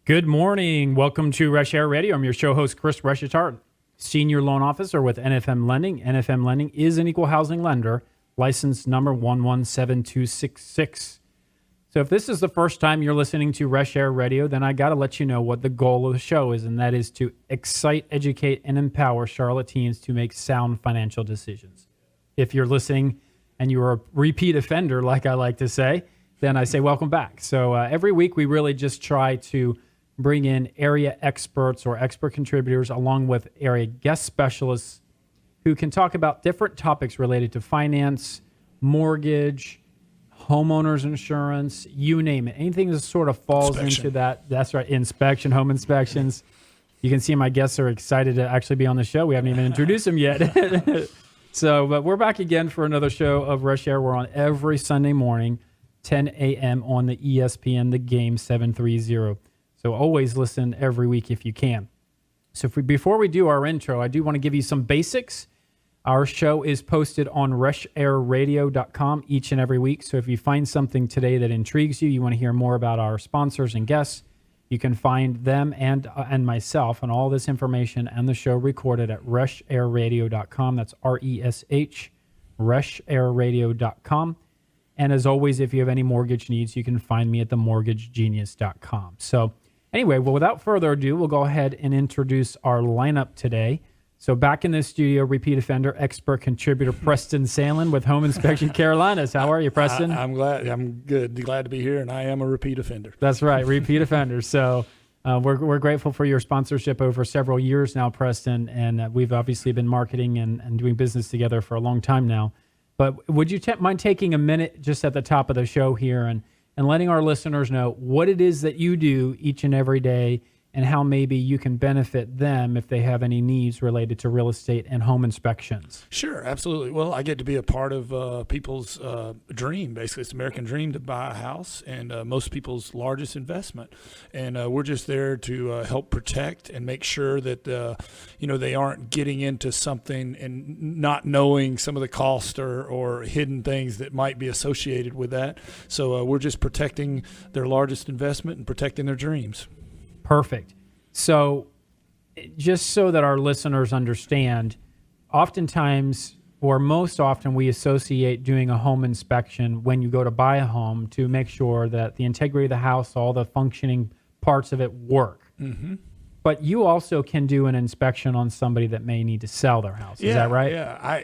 Good morning. Welcome to Reshair Radio. I'm your show host, Chris Reshair, Senior Loan Officer with NFM Lending. NFM Lending is an equal housing lender, license number 117266. So if this is the first time you're listening to Reshair Radio, then I got to let you know what the goal of the show is, and that is to excite, educate, and empower Charlotte teens to make sound financial decisions. If you're listening and you're a repeat offender, like I like to say, then I say welcome back. So every week we really just try to bring in area experts or expert contributors along with area guest specialists who can talk about different topics related to finance, mortgage, homeowners insurance, you name it. Anything that sort of falls into that. That's right, inspection, home inspections. You can see my guests are excited to actually be on the show. We haven't even introduced them yet. But we're back again for another show of Reshair. We're on every Sunday morning, 10 a.m. on the ESPN, the Game 730. So always listen every week if you can. So before we do our intro, I do want to give you some basics. Our show is posted on reshairradio.com each and every week. So if you find something today that intrigues you, you want to hear more about our sponsors and guests, you can find them and myself and all this information and the show recorded at reshairradio.com. That's R-E-S-H, reshairradio.com. And as always, if you have any mortgage needs, you can find me at themortgagegenius.com. So anyway, well, without further ado, we'll go ahead and introduce our lineup today. So back in the studio, repeat offender, expert contributor Preston Sandlin with Home Inspection Carolinas. How are you, Preston? I'm glad. I'm good. Glad to be here, and I am a repeat offender. That's right, repeat offender. So we're grateful for your sponsorship over several years now, Preston, and we've obviously been marketing and doing business together for a long time now. But would you mind taking a minute just at the top of the show here and letting our listeners know what it is that you do each and every day and how maybe you can benefit them if they have any needs related to real estate and home inspections? Sure, absolutely. Well, I get to be a part of people's dream. Basically, it's the American dream to buy a house and most people's largest investment. And we're just there to help protect and make sure that, they aren't getting into something and not knowing some of the cost or hidden things that might be associated with that. So we're just protecting their largest investment and protecting their dreams. Perfect. So just so that our listeners understand, oftentimes or most often we associate doing a home inspection when you go to buy a home to make sure that the integrity of the house, all the functioning parts of it work. Mm-hmm. But you also can do an inspection on somebody that may need to sell their house. Is that right? Yeah. I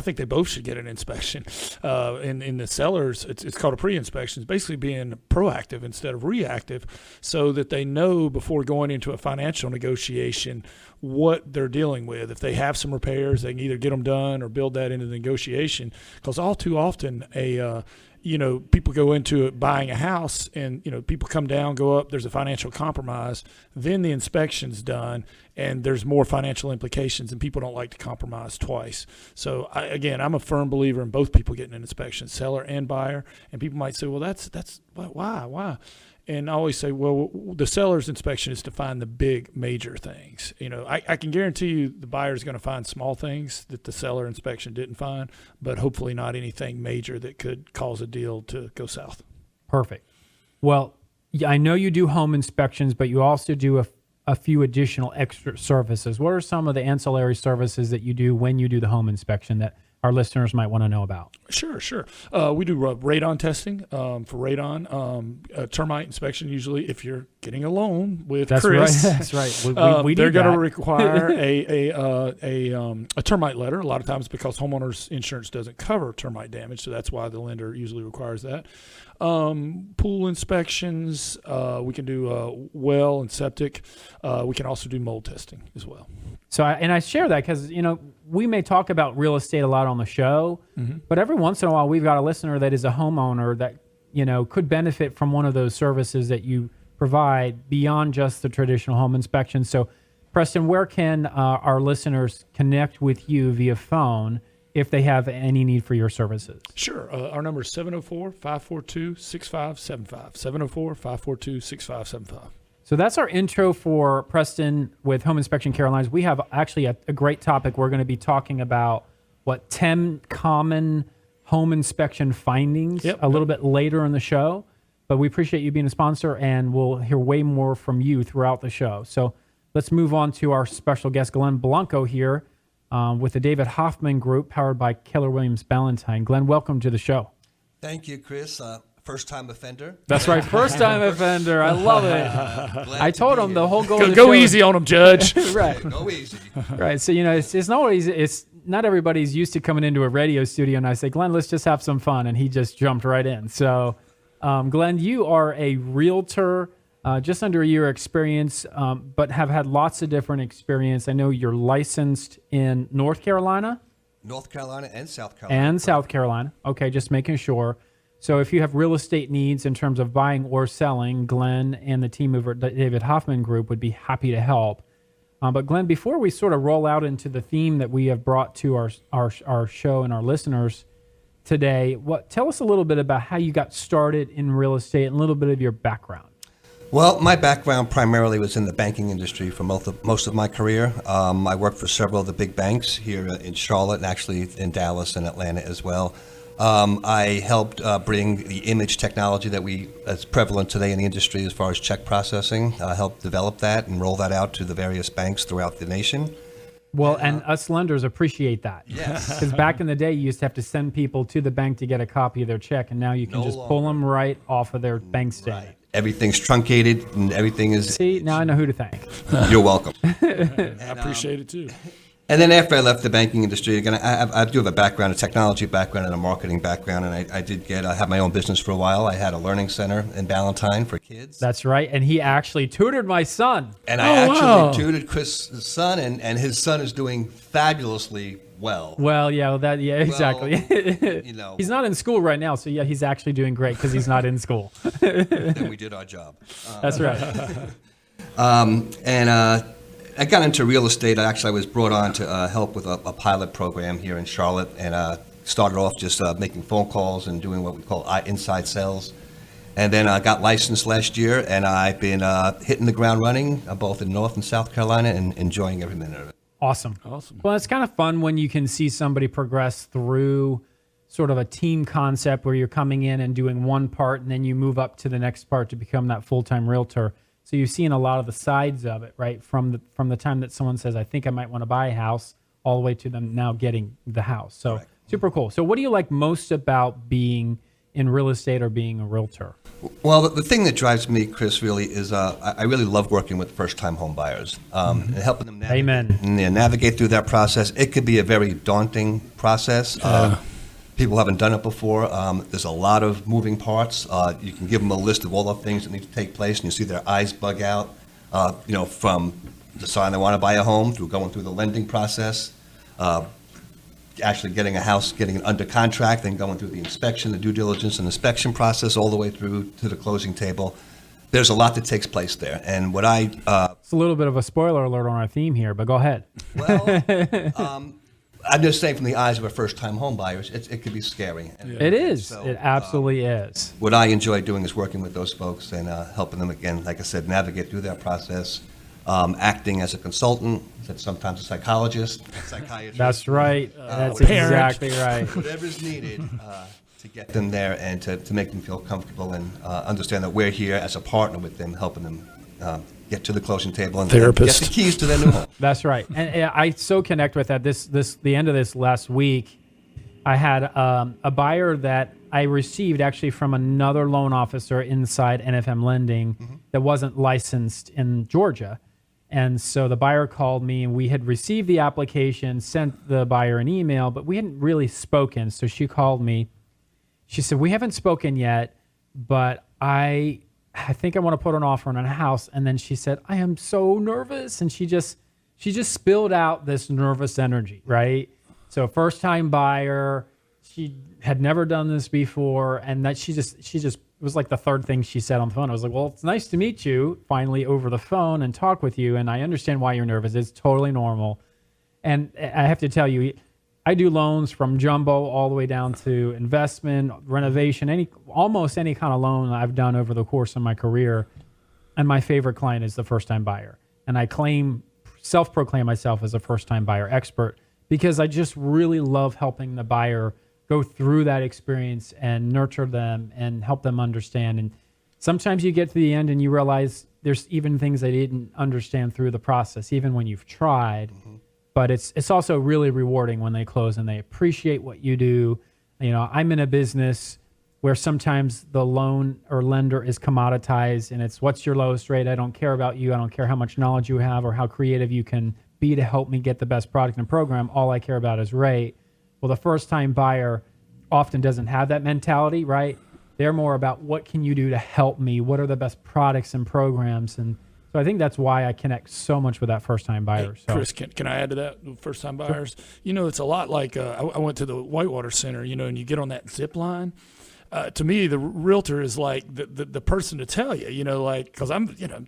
think they both should get an inspection. In the sellers, it's called a pre-inspection. It's basically being proactive instead of reactive, so that they know before going into a financial negotiation what they're dealing with. If they have some repairs, they can either get them done or build that into the negotiation. Because all too often, people go into it buying a house and, people come down, go up, there's a financial compromise, then the inspection's done and there's more financial implications and people don't like to compromise twice. So I'm a firm believer in both people getting an inspection, seller and buyer. And people might say, well, that's why? And I always say, well, the seller's inspection is to find the big major things. I can guarantee you the buyer's going to find small things that the seller inspection didn't find, but hopefully not anything major that could cause a deal to go south. Perfect. Well, I know you do home inspections, but you also do a few additional extra services. What are some of the ancillary services that you do when you do the home inspection that our listeners might want to know about? Sure. We do radon testing for radon, termite inspection. Usually, if you're getting a loan with Chris, that's right. They're going to require a termite letter. A lot of times, because homeowners insurance doesn't cover termite damage, so that's why the lender usually requires that. Pool inspections. We can do well and septic. We can also do mold testing as well. So, I share that because, we may talk about real estate a lot on the show, mm-hmm. but every once in a while we've got a listener that is a homeowner that, could benefit from one of those services that you provide beyond just the traditional home inspection. So, Preston, where can our listeners connect with you via phone if they have any need for your services? Sure. Our number is 704-542-6575, 704-542-6575. So that's our intro for Preston with Home Inspection Carolinas. We have actually a great topic. We're going to be talking about 10 common home inspection findings a little bit later in the show. But we appreciate you being a sponsor, and we'll hear way more from you throughout the show. So let's move on to our special guest, Glenn Blanco, here with the David Hoffman Group, powered by Keller Williams Ballantine. Glenn, welcome to the show. Thank you, Chris. First-time offender. That's right, first-time offender. I love it. I told him the whole goal of the Go show easy on him, Judge. right. Go easy. Right. So, it's not always, it's not everybody's used to coming into a radio studio, and I say, Glenn, let's just have some fun, and he just jumped right in. So, Glenn, you are a realtor, just under a year experience, but have had lots of different experience. I know you're licensed in North Carolina. North Carolina and South Carolina. And South Carolina. Okay, just making sure. So if you have real estate needs in terms of buying or selling, Glenn and the team over at David Hoffman Group would be happy to help. But Glenn, before we sort of roll out into the theme that we have brought to our show and our listeners today, tell us a little bit about how you got started in real estate and a little bit of your background. Well, my background primarily was in the banking industry for most of my career. I worked for several of the big banks here in Charlotte and actually in Dallas and Atlanta as well. I helped bring the image technology that's prevalent today in the industry as far as check processing. Helped develop that and roll that out to the various banks throughout the nation. Well, and us lenders appreciate that. Yes. Because back in the day, you used to have to send people to the bank to get a copy of their check, and now you can just pull them right off of their bank statement. Right. Everything's truncated and everything is... See, now I know who to thank. You're welcome. I appreciate it, too. And then after I left the banking industry, again, I do have a background, a technology background and a marketing background, and I had my own business for a while. I had a learning center in Ballantine for kids. That's right, and he actually tutored my son. And I actually tutored Chris' son, and his son is doing fabulously well. Well, exactly. He's not in school right now, so yeah, he's actually doing great because he's not in school. Then we did our job. That's right. I got into real estate. I was brought on to help with a pilot program here in Charlotte, and started off just making phone calls and doing what we call inside sales. And then I got licensed last year, and I've been hitting the ground running, both in North and South Carolina, and enjoying every minute of it. Awesome. Well, it's kind of fun when you can see somebody progress through sort of a team concept where you're coming in and doing one part, and then you move up to the next part to become that full-time realtor. So you've seen a lot of the sides of it, right? From the time that someone says, I think I might want to buy a house, all the way to them now getting the house. So Correct. Super cool. So what do you like most about being in real estate or being a realtor? Well, the thing that drives me, Chris, really is I really love working with first-time home buyers and helping them navigate through that process. It could be a very daunting process. People haven't done it before. There's a lot of moving parts. You can give them a list of all the things that need to take place, and you see their eyes bug out, from deciding they want to buy a home through going through the lending process, actually getting a house, getting it under contract, then going through the inspection, the due diligence and inspection process, all the way through to the closing table. There's a lot that takes place there. And what it's a little bit of a spoiler alert on our theme here, but go ahead. Well, I'm just saying from the eyes of a first-time home buyers, it could be scary. It is. So, it absolutely is. What I enjoy doing is working with those folks and helping them, again, like I said, navigate through that process, acting as a consultant, sometimes a psychologist, psychiatrist. That's right. That's exactly right. Whatever's needed to get them there and to make them feel comfortable and understand that we're here as a partner with them, helping them get to the closing table and get the keys to their new home. That's right. And I so connect with that. The end of this last week, I had a buyer that I received actually from another loan officer inside NFM Lending that wasn't licensed in Georgia. And so the buyer called me, and we had received the application, sent the buyer an email, but we hadn't really spoken. So she called me. She said, we haven't spoken yet, but I think I want to put an offer on a house. And then she said, I am so nervous. And she just spilled out this nervous energy, right? So first time buyer, she had never done this before. And that she just, it was like the third thing she said on the phone. I was like, well, it's nice to meet you finally over the phone and talk with you. And I understand why you're nervous. It's totally normal. And I have to tell you, I do loans from jumbo all the way down to investment, renovation, almost any kind of loan I've done over the course of my career. And my favorite client is the first-time buyer. And I self-proclaim myself as a first-time buyer expert because I just really love helping the buyer go through that experience and nurture them and help them understand. And sometimes you get to the end and you realize there's even things they didn't understand through the process, even when you've tried. Mm-hmm. But it's also really rewarding when they close and they appreciate what you do. You know, I'm in a business where sometimes the loan or lender is commoditized and it's what's your lowest rate? I don't care about you. I don't care how much knowledge you have or how creative you can be to help me get the best product and program. All I care about is rate. Well, the first-time buyer often doesn't have that mentality, right? They're more about what can you do to help me? What are the best products and programs? And so I think that's why I connect so much with that first-time buyer. Hey, Chris, can I add to that, first-time buyers? Sure. You know, it's a lot like I went to the Whitewater Center, you know, and you get on that zip line. To me, the realtor is like the person to tell you, you know, like, because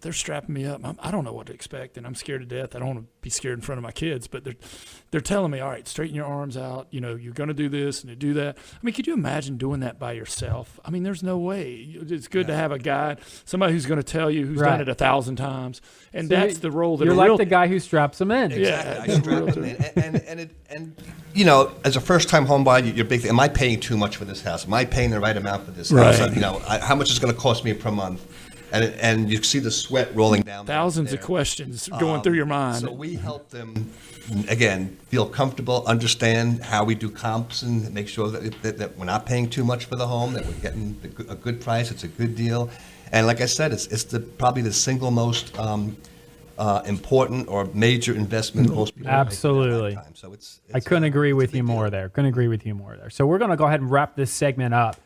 they're strapping me up. I don't know what to expect, and I'm scared to death. I don't want to be scared in front of my kids, but they're telling me, all right, straighten your arms out. You know, you're going to do this and to do that. I mean, could you imagine doing that by yourself? I mean, there's no way. It's good to have a guide, somebody who's going to tell you, who's done it 1,000 times, and so that's the role that you're like the guy who straps them in. Exactly. I strap them in, and you know, as a first-time home buyer, you're big. Am I paying too much for this house? Am I paying the right amount for this house? You know, how much is it going to cost me per month? And you see the sweat rolling down. Thousands of questions going through your mind. So we help them, again, feel comfortable, understand how we do comps, and make sure that we're not paying too much for the home, that we're getting a good price, it's a good deal. And like I said, it's probably the single most important or major investment most people absolutely make at that time. So I couldn't agree with you more there. So we're going to go ahead and wrap this segment up.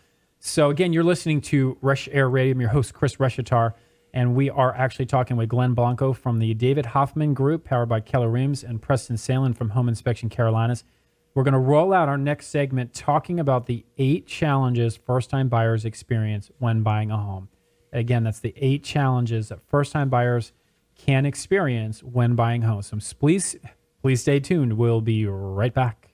So again, you're listening to Reshair Radio. I'm your host, Chris Reshatar, and we are actually talking with Glenn Blanco from the David Hoffman Group, powered by Keller Williams, and Preston Sandlin from Home Inspection Carolinas. We're going to roll out our next segment talking about the 8 challenges first-time buyers experience when buying a home. Again, that's the 8 challenges that first-time buyers can experience when buying homes. So please stay tuned. We'll be right back.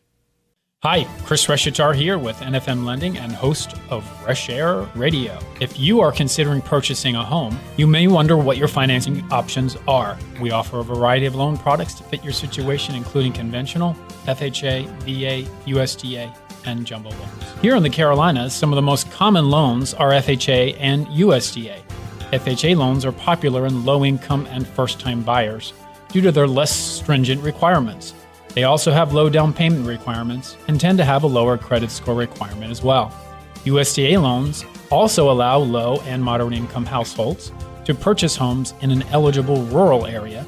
Hi, Chris Reshatar here with NFM Lending and host of Reshair Radio. If you are considering purchasing a home, you may wonder what your financing options are. We offer a variety of loan products to fit your situation, including conventional, FHA, VA, USDA, and jumbo loans. Here in the Carolinas, some of the most common loans are FHA and USDA. FHA loans are popular in low-income and first-time buyers due to their less stringent requirements. They also have low down payment requirements and tend to have a lower credit score requirement as well. USDA loans also allow low and moderate income households to purchase homes in an eligible rural area.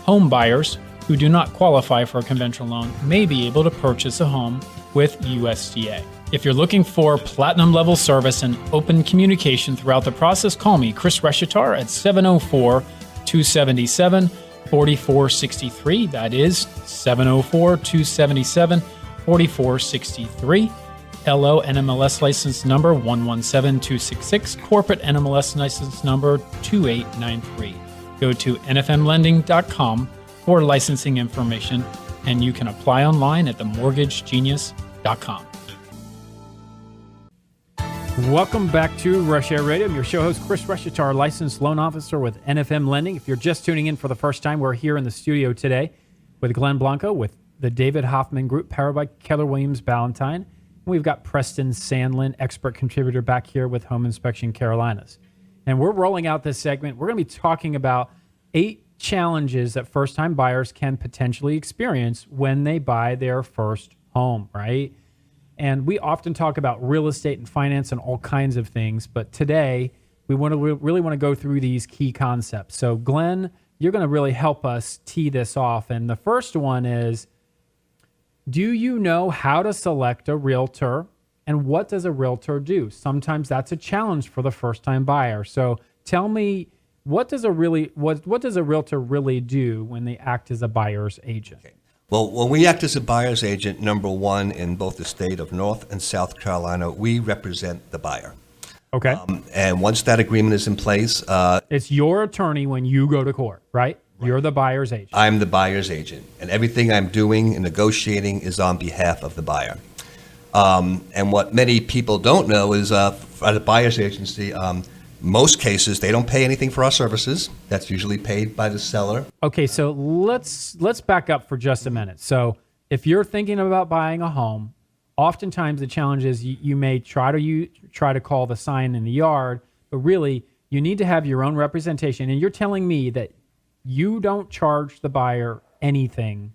Home buyers who do not qualify for a conventional loan may be able to purchase a home with USDA. If you're looking for platinum level service and open communication throughout the process, call me, Chris Reshatar, at 704-277-4463. That is 704-277-4463. LO NMLS license number 117266. Corporate NMLS license number 2893. Go to nfmlending.com for licensing information, and you can apply online at themortgagegenius.com. Welcome back to Reshair Radio. I'm your show host, Chris Reshatar, licensed loan officer with NFM Lending. If you're just tuning in for the first time, we're here in the studio today with Glenn Blanco with the David Hoffman Group, powered by Keller Williams Ballantine. We've got Preston Sandlin, expert contributor, back here with Home Inspection Carolinas. And we're rolling out this segment. We're going to be talking about 8 challenges that first-time buyers can potentially experience when they buy their first home, right? And we often talk about real estate and finance and all kinds of things, but today we really want to go through these key concepts. So Glenn, you're going to really help us tee this off. And the first one is, do you know how to select a realtor, and what does a realtor do? Sometimes that's a challenge for the first-time buyer. So tell me, what does a realtor really do when they act as a buyer's agent? Okay. Well, when we act as a buyer's agent, number one, in both the state of North and South Carolina, we represent the buyer. Okay. And once that agreement is in place... it's your attorney when you go to court, right? You're the buyer's agent. I'm the buyer's agent. And everything I'm doing and negotiating is on behalf of the buyer. And what many people don't know is, for the buyer's agency... most cases, they don't pay anything for our services. That's usually paid by the seller. Okay, so let's back up for just a minute. So if you're thinking about buying a home, oftentimes the challenge is you may try to call the sign in the yard, but really you need to have your own representation. And you're telling me that you don't charge the buyer anything.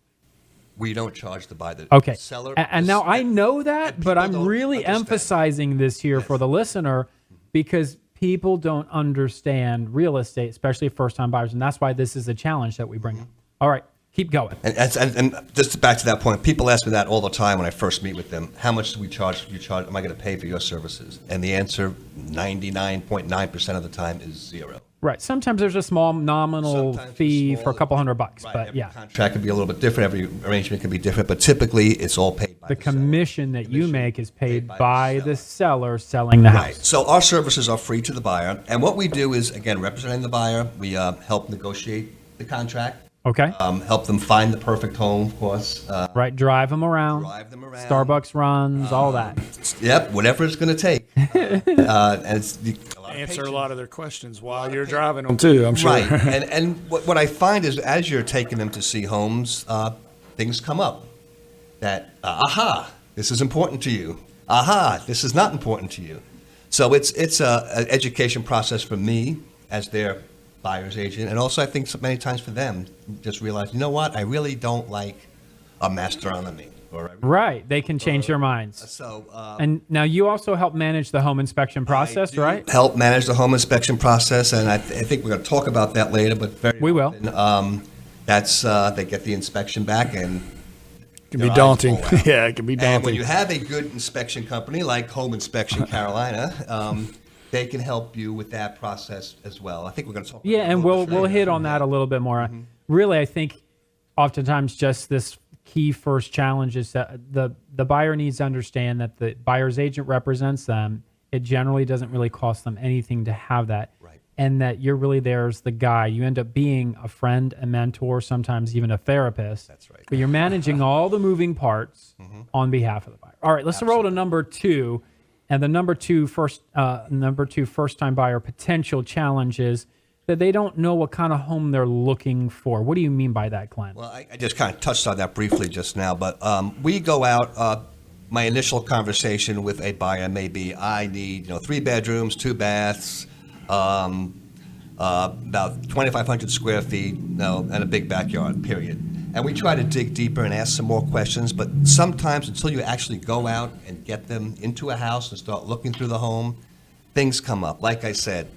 We don't charge the buyer. Okay. Seller. And now I know that, but I'm really emphasizing this here for the listener because people don't understand real estate, especially first-time buyers. And that's why this is a challenge that we bring up. All right. Keep going. And just back to that point, people ask me that all the time when I first meet with them. How much do we charge? Am I going to pay for your services? And the answer, 99.9% of the time, is zero. Right. Sometimes there's a small nominal fee for a couple $100, right, but every contract can be a little bit different. Every arrangement can be different, but typically it's all paid by the commission that you make is paid by the seller selling the house. Right. So our services are free to the buyer, and what we do is, again, representing the buyer, we help negotiate the contract. Okay. Help them find the perfect home, of course. Right, drive them around. Starbucks runs, all that. Yep, whatever it's going to take. And it's answer a lot of their questions while you're driving them too, I'm sure. Right, and what I find is as you're taking them to see homes, things come up that, this is important to you. This is not important to you. So it's an education process for me as their buyer's agent, and also I think so many times for them just realize, you know what, I really don't like a master on the me. Right, they can change their minds. So, and now you also help manage the home inspection process, right? Help manage the home inspection process, and I think we're going to talk about that later. But we will. That's they get the inspection back, and it can be daunting. Yeah, it can be daunting. And when you have a good inspection company like Home Inspection Carolina. They can help you with that process as well. I think we're going to talk about and we'll hit on that a little bit more. Mm-hmm. Really, I think oftentimes just this key first challenge is that the buyer needs to understand that the buyer's agent represents them. It generally doesn't really cost them anything to have that. Right. And that you're really there as the guy. You end up being a friend, a mentor, sometimes even a therapist. That's right. But you're managing all the moving parts on behalf of the buyer. All right, let's roll to number 2. And the number two first-time buyer potential challenge is that they don't know what kind of home they're looking for. What do you mean by that, Glenn? Well, I just kind of touched on that briefly just now, but we go out. My initial conversation with a buyer may be, I need 3 bedrooms, 2 baths, about 2,500 square feet, and a big backyard. Period. And we try to dig deeper and ask some more questions, but sometimes until you actually go out and get them into a house and start looking through the home, things come up. Like I said,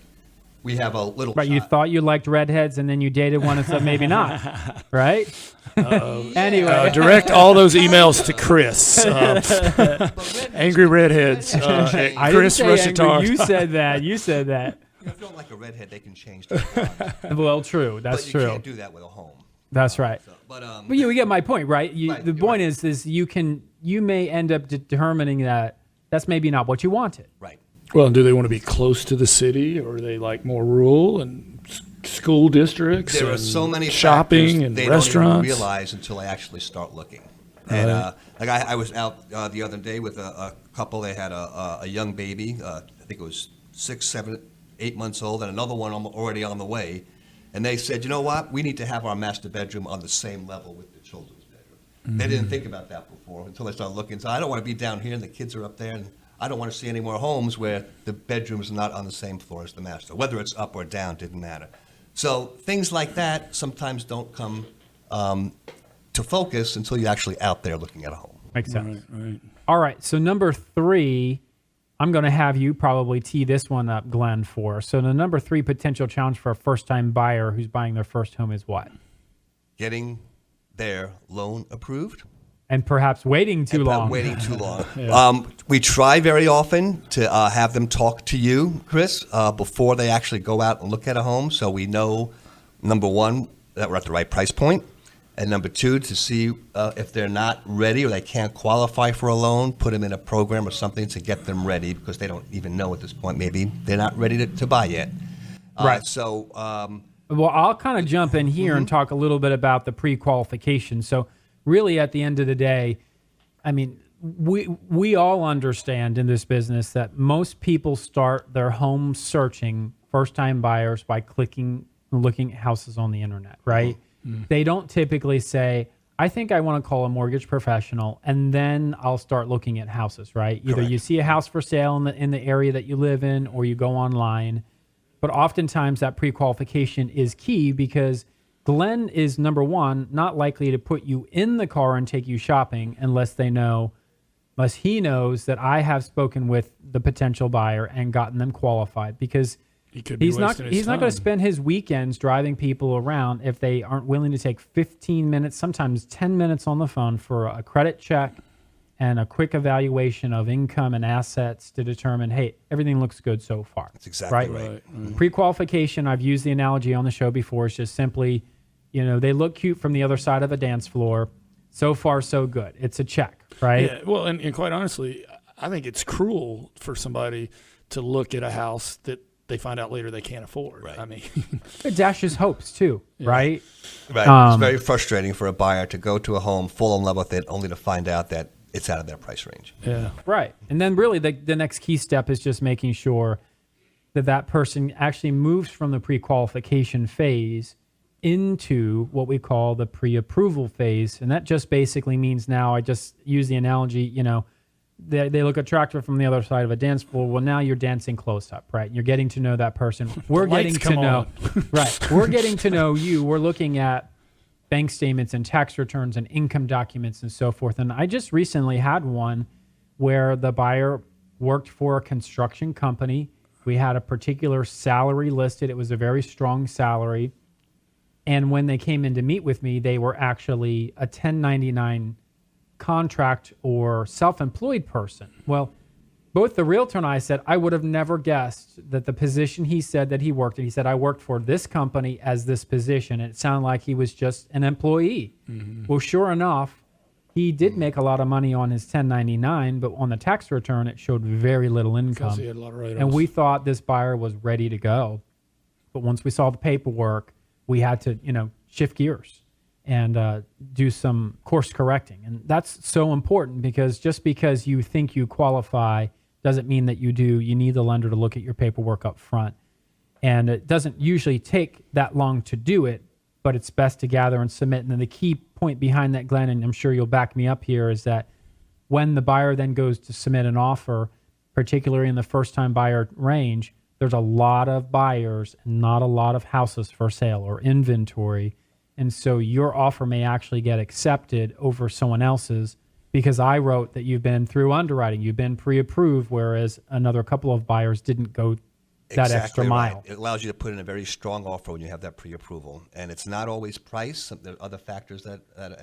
we have a little But you thought you liked redheads and then you dated one and said maybe not, right? Anyway. Direct all those emails to Chris. Angry redheads. Chris Reshair. You said that. If you don't like a redhead, they can change. Well, true. That's true. But you can't do that with a home. That's right. But you get my point, right? The point is you may end up determining that that's maybe not what you wanted. Right. Well, do they want to be close to the city, or are they like more rural and school districts? There are so many shopping and they restaurants. Don't even realize until I actually start looking. And I was out the other day with a couple. They had a young baby. I think it was 6, 7, 8 months old, and another one already on the way. And they said, you know what? We need to have our master bedroom on the same level with the children's bedroom. Mm-hmm. They didn't think about that before until they started looking. So I don't want to be down here and the kids are up there, and I don't want to see any more homes where the bedrooms are not on the same floor as the master. Whether it's up or down didn't matter. So things like that sometimes don't come to focus until you're actually out there looking at a home. Makes sense. Right. All right. So number 3, I'm going to have you probably tee this one up, Glenn, for. So the number 3 potential challenge for a first-time buyer who's buying their first home is what? Getting their loan approved. And perhaps waiting too long. Waiting too long. We try very often to have them talk to you, Chris, before they actually go out and look at a home. So we know, number 1, that we're at the right price point. And number 2, to see if they're not ready or they can't qualify for a loan, put them in a program or something to get them ready, because they don't even know at this point. Maybe they're not ready to buy yet. Right. So, well, I'll kind of jump in here and talk a little bit about the pre-qualification. So really at the end of the day, I mean, we all understand in this business that most people start their home searching, first-time buyers, by looking at houses on the internet, right? Mm-hmm. They don't typically say, I think I want to call a mortgage professional, and then I'll start looking at houses, right? Either Correct. you see a house for sale in the area that you live in, or you go online. But oftentimes that pre-qualification is key because Glenn is, number one, not likely to put you in the car and take you shopping unless he knows that I have spoken with the potential buyer and gotten them qualified, because he's not going to spend his weekends driving people around if they aren't willing to take 15 minutes, sometimes 10 minutes on the phone for a credit check and a quick evaluation of income and assets to determine, hey, everything looks good so far. That's exactly right. Pre-qualification, I've used the analogy on the show before, is just simply, they look cute from the other side of the dance floor. So far, so good. It's a check, right? Yeah, well, and quite honestly, I think it's cruel for somebody to look at a house that they find out later they can't afford. Right. I mean, it dashes hopes too, right? Right. It's very frustrating for a buyer to go to a home, fall in love with it, only to find out that it's out of their price range. Yeah. Right. And then really the next key step is just making sure that person actually moves from the pre-qualification phase into what we call the pre-approval phase. And that just basically means, now I just use the analogy, they look attractive from the other side of a dance floor. Well, now you're dancing close up, right? You're getting to know that person. We're getting to know, right? We're getting to know you. We're looking at bank statements and tax returns and income documents and so forth. And I just recently had one where the buyer worked for a construction company. We had a particular salary listed. It was a very strong salary. And when they came in to meet with me, they were actually a 1099 contract or self-employed person. Well, both the realtor and I said, I would have never guessed that the position he said that he worked in, he said, I worked for this company as this position. And it sounded like he was just an employee. Mm-hmm. Well, sure enough, he did make a lot of money on his 1099, but on the tax return, it showed very little income. He had a lot of write-offs. And we thought this buyer was ready to go. But once we saw the paperwork, we had to, shift gears and do some course correcting. And that's so important, because just because you think you qualify doesn't mean that you do. You need the lender to look at your paperwork up front. And it doesn't usually take that long to do it, but it's best to gather and submit. And then the key point behind that, Glenn, and I'm sure you'll back me up here, is that when the buyer then goes to submit an offer, particularly in the first-time buyer range, there's a lot of buyers and not a lot of houses for sale or inventory. And so your offer may actually get accepted over someone else's, because I wrote that you've been through underwriting, you've been pre-approved, whereas another couple of buyers didn't go that extra mile. Right. It allows you to put in a very strong offer when you have that pre-approval. And it's not always price. There are other factors and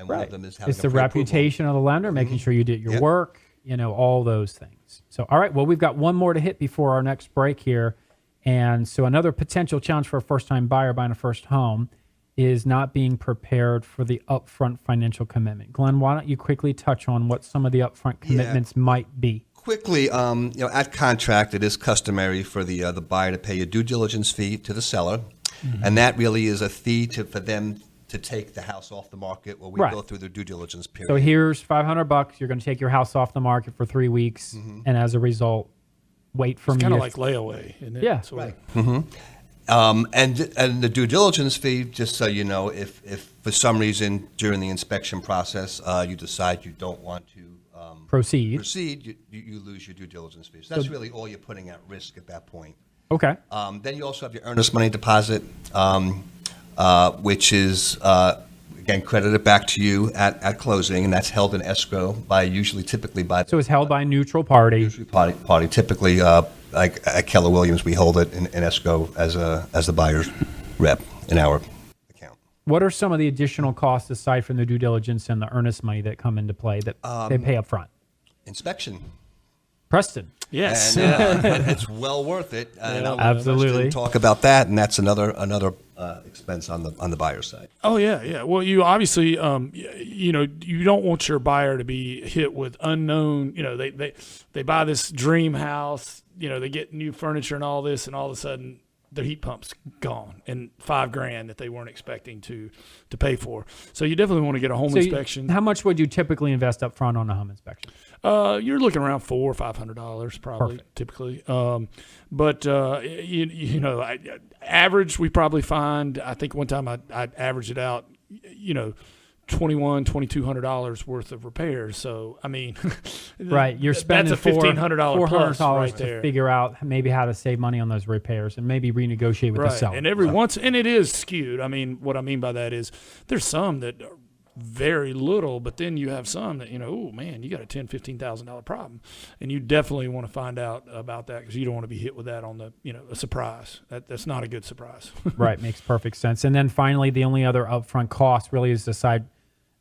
one of them is having it's the reputation of the lender, making sure you did your work, all those things. So, all right, well, we've got one more to hit before our next break here. And so another potential challenge for a first-time buyer buying a first home is not being prepared for the upfront financial commitment. Glenn, why don't you quickly touch on what some of the upfront commitments might be? Quickly, at contract, it is customary for the buyer to pay a due diligence fee to the seller, and that really is a fee for them to take the house off the market while we go through the due diligence period. So here's $500. You're going to take your house off the market for 3 weeks, and as a result, wait for me. It's kind of like layaway, isn't it? Yeah, right. And the due diligence fee, just so you know, if for some reason during the inspection process you decide you don't want to proceed, you lose your due diligence fee. So that's really all you're putting at risk at that point. Okay. Then you also have your earnest money deposit, which is again credited back to you at closing, and that's held in escrow typically by. So it's held by a neutral party. Typically, like at Keller Williams, we hold it in escrow as the buyer's rep in our account. What are some of the additional costs aside from the due diligence and the earnest money that come into play that they pay up front? Inspection. Preston. Yes. And it's well worth it. Absolutely. Talk about that, and that's another expense on the buyer's side. Oh yeah. Well, you obviously, you don't want your buyer to be hit with unknown. They buy this dream house. They get new furniture and all this, and all of a sudden their heat pump's gone and $5,000 that they weren't expecting to pay for. So you definitely want to get a home inspection. How much would you typically invest up front on a home inspection? You're looking around $400 or $500 probably. Perfect. Typically. Average we probably find. I think one time I averaged it out. $2,200 worth of repairs. So I mean, right, you're spending that's a $1,500 plus right to there. figure out maybe how to save money on those repairs and maybe renegotiate with the seller. And and it is skewed. I mean, what I mean by that is there's some that are very little, but then you have some that, oh man, you got a $10,000-$15,000 problem, and you definitely want to find out about that because you don't want to be hit with that on the a surprise. That's not a good surprise. Right, makes perfect sense. And then finally, the only other upfront cost really is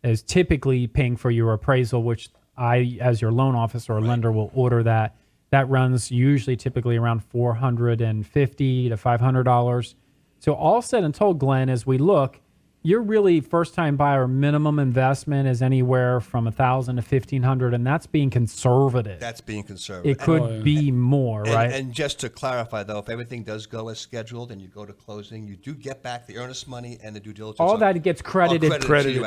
is typically paying for your appraisal, which I, as your loan officer or lender, will order that. That runs usually typically around $450 to $500. So all said and told, Glenn, as we look, your really first-time buyer minimum investment is anywhere from $1,000 to $1,500, and that's being conservative. That's being conservative. It could be more, right? And just to clarify, though, if everything does go as scheduled and you go to closing, you do get back the earnest money and the due diligence. All that gets credited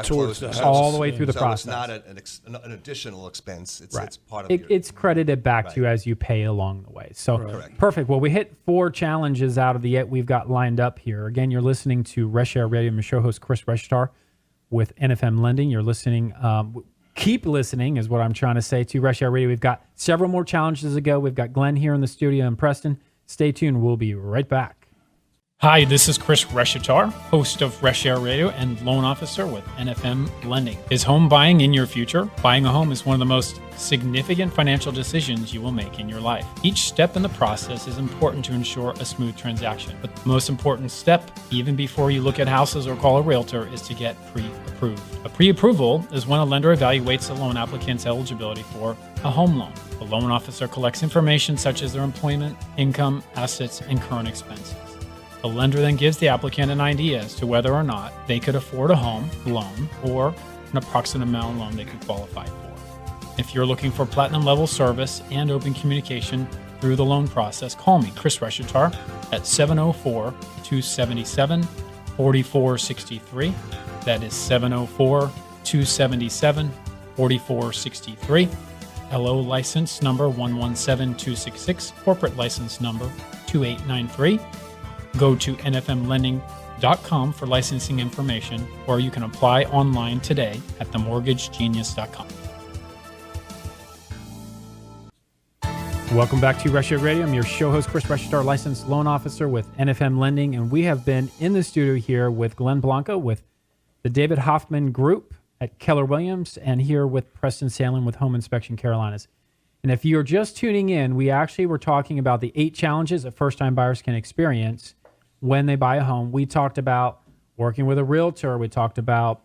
towards the house. all the way through the so process. It's not an additional expense. It's, right. it's part of it's credited back to you as you pay along the way. So perfect. Well, we hit 4 challenges out of the 8 we've got lined up here. Again, you're listening to Reshair Radio. I'm your show host, Chris Reshair, with NFM Lending. You're listening. Keep listening is what I'm trying to say to Reshair Radio. We've got several more challenges to go. We've got Glenn here in the studio in Preston. Stay tuned. We'll be right back. Hi, this is Chris Reshair, host of Reshair Radio and loan officer with NFM Lending. Is home buying in your future? Buying a home is one of the most significant financial decisions you will make in your life. Each step in the process is important to ensure a smooth transaction. But the most important step, even before you look at houses or call a realtor, is to get pre-approved. A pre-approval is when a lender evaluates a loan applicant's eligibility for a home loan. The loan officer collects information such as their employment, income, assets, and current expenses. The lender then gives the applicant an idea as to whether or not they could afford a home loan or an approximate amount of loan they could qualify for. If you're looking for platinum level service and open communication through the loan process, call me, Chris Reshair, at 704-277-4463. That is 704-277-4463. LO license number 117266, corporate license number 2893. Go to nfmlending.com for licensing information, or you can apply online today at themortgagegenius.com. Welcome back to Reshair Radio. I'm your show host, Chris Reshair, licensed loan officer with NFM Lending, and we have been in the studio here with Glenn Blanco with the David Hoffman Group at Keller Williams, and here with Preston Sandlin with Home Inspection Carolinas. And if you're just tuning in, we actually were talking about the 8 challenges that first-time buyers can experience when they buy a home. We talked about working with a realtor. We talked about,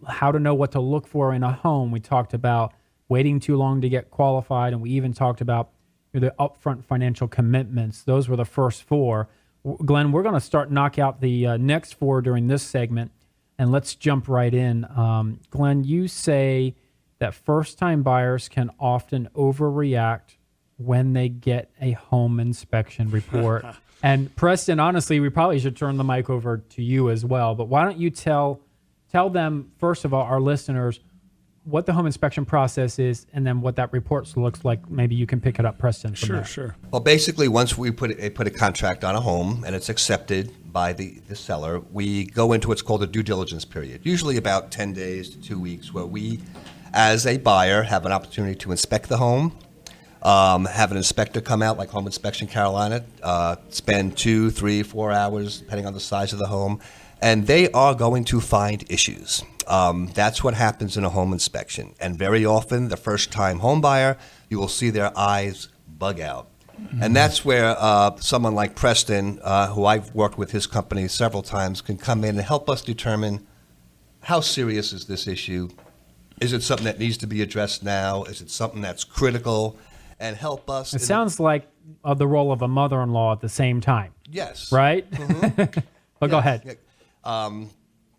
how to know what to look for in a home. We talked about waiting too long to get qualified. And we even talked about the upfront financial commitments. Those were the first 4. Glenn, we're going to knock out the next 4 during this segment. And let's jump right in. Glenn, you say that first-time buyers can often overreact when they get a home inspection report. And Preston, honestly, we probably should turn the mic over to you as well. But why don't you tell them, first of all, our listeners, what the home inspection process is, and then what that report looks like. Maybe you can pick it up, Preston. Sure. Well, basically, once we put a contract on a home and it's accepted by the seller, we go into what's called a due diligence period, usually about 10 days to 2 weeks, where we, as a buyer, have an opportunity to inspect the home, have an inspector come out, like Home Inspection Carolina, spend 2, 3, 4 hours, depending on the size of the home, and they are going to find issues. That's what happens in a home inspection. And very often, the first-time home buyer, you will see their eyes bug out. Mm-hmm. And that's where someone like Preston, who I've worked with his company several times, can come in and help us determine how serious is this issue. Is it something that needs to be addressed now? Is it something that's critical? And help us. It sounds like the role of a mother-in-law at the same time. Yes. Right? Mm-hmm. But go ahead. Yeah.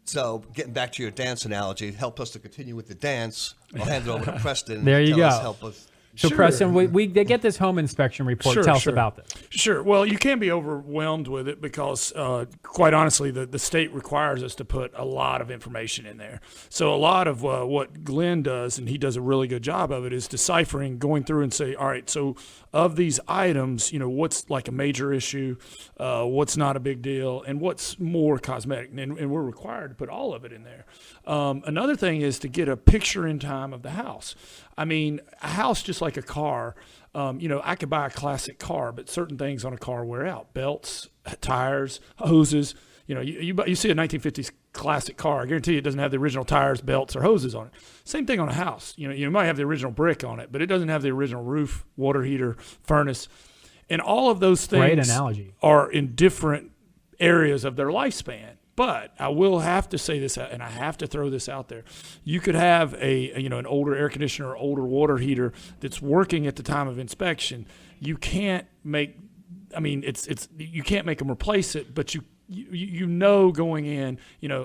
So getting back to your dance analogy, help us to continue with the dance. I'll hand it over to Preston. There you go. Help us. So, Sure. Preston, they get this home inspection report. Sure, Tell us sure. about this. Sure. Well, you can be overwhelmed with it because, quite honestly, the state requires us to put a lot of information in there. So a lot of what Glenn does, and he does a really good job of it, is deciphering, going through and say, all right, so of these items, what's like a major issue, what's not a big deal, and what's more cosmetic. And we're required to put all of it in there. Another thing is to get a picture in time of the house. I mean, a house, just like a car, I could buy a classic car, but certain things on a car wear out. Belts, tires, hoses. You see a 1950s classic car, I guarantee you it doesn't have the original tires, belts, or hoses on it. Same thing on a house. You might have the original brick on it, but it doesn't have the original roof, water heater, furnace. And all of those things Great analogy. are in different areas of their lifespan. But I will have to say this, and I have to throw this out there. You could have an older air conditioner or older water heater that's working at the time of inspection. You can't make, you can't make them replace it, but you going in,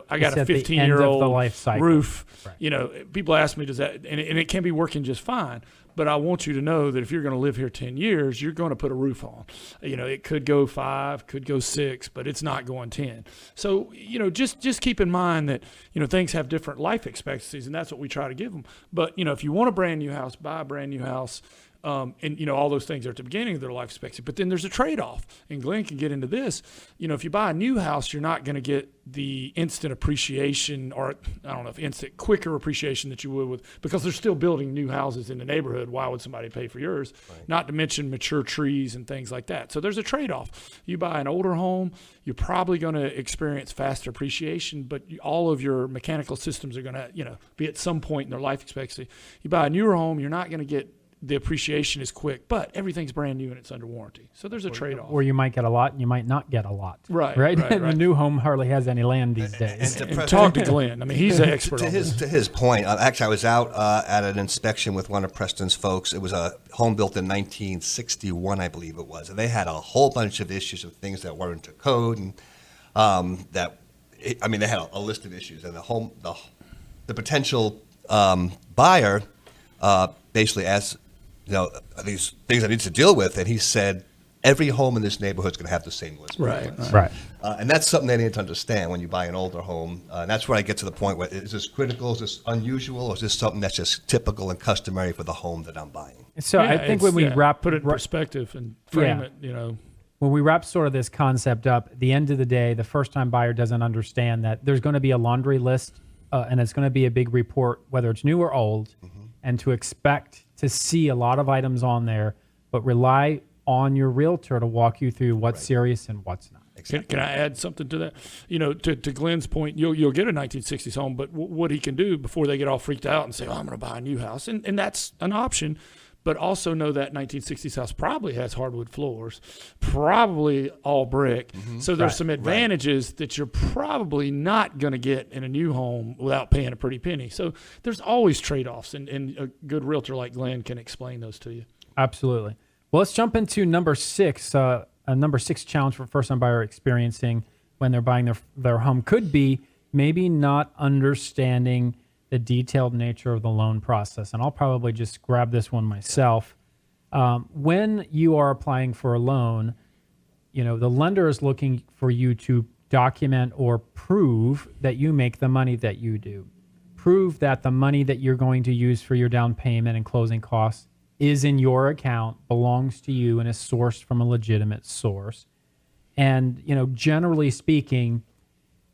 I got a 15-year-old roof. Right. People ask me, does that, and it can be working just fine. But I want you to know that if you're going to live here 10 years, you're going to put a roof on. It could go 5, could go 6, but it's not going 10. So, just keep in mind that, things have different life expectancies, and that's what we try to give them. But, if you want a brand new house, buy a brand new house. And all those things are at the beginning of their life expectancy. But then there's a trade-off, and Glenn can get into this. If you buy a new house, you're not going to get the instant appreciation, or I don't know if quicker appreciation that you would because they're still building new houses in the neighborhood. Why would somebody pay for yours? Right. Not to mention mature trees and things like that. So there's a trade-off. You buy an older home, you're probably going to experience faster appreciation, but all of your mechanical systems are going to, be at some point in their life expectancy. You buy a newer home, you're not going to get the appreciation is quick, but everything's brand new and it's under warranty. So there's a trade-off. Or you might get a lot and you might not get a lot. Right. The new home hardly has any land these days. And talk to Glenn. He's an expert on this. To his point, actually, I was out at an inspection with one of Preston's folks. It was a home built in 1961, I believe it was. And they had a whole bunch of issues of things that weren't to code, and they had a list of issues. And the potential buyer basically asked, these things I need to deal with, and he said every home in this neighborhood is going to have the same list. Right. And that's something they need to understand when you buy an older home. And that's where I get to the point where, is this critical, is this unusual, or is this something that's just typical and customary for the home that I'm buying? So I think when we put it in perspective and frame it, When we wrap sort of this concept up, at the end of the day, the first-time buyer doesn't understand that there's going to be a laundry list, and it's going to be a big report, whether it's new or old, and to expect to see a lot of items on there, but rely on your realtor to walk you through what's serious and what's not. Can I add something to that? To Glenn's point, you'll get a 1960s home, but what he can do before they get all freaked out and say, I'm going to buy a new house, and that's an option, but also know that 1960s house probably has hardwood floors, probably all brick. So there's some advantages that you're probably not going to get in a new home without paying a pretty penny. So there's always trade-offs, and a good realtor like Glenn can explain those to you. Absolutely. Well, let's jump into number 6. A number 6 challenge for first-time buyer experiencing when they're buying their home could be maybe not understanding the detailed nature of the loan process. And I'll probably just grab this one myself. When you are applying for a loan, the lender is looking for you to document or prove that you make the money that you do. Prove that the money that you're going to use for your down payment and closing costs is in your account, belongs to you, and is sourced from a legitimate source. And, generally speaking,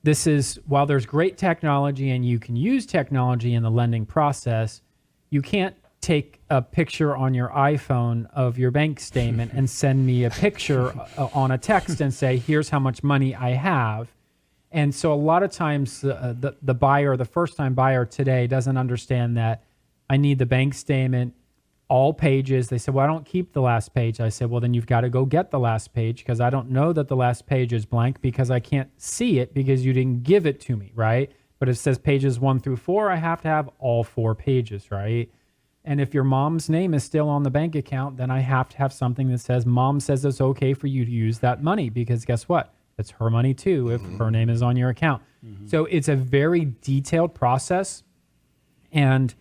this is, while there's great technology and you can use technology in the lending process, you can't take a picture on your iPhone of your bank statement and send me a picture on a text and say, here's how much money I have. And so a lot of times the buyer, the first-time buyer today doesn't understand that I need the bank statement, all pages. They said, well, I don't keep the last page. I said, well, then you've got to go get the last page because I don't know that the last page is blank because I can't see it because you didn't give it to me, right? But it says pages 1 through 4. I have to have all 4 pages, right? And if your mom's name is still on the bank account, then I have to have something that says mom says it's okay for you to use that money because guess what? It's her money too if her name is on your account. So it's a very detailed process, and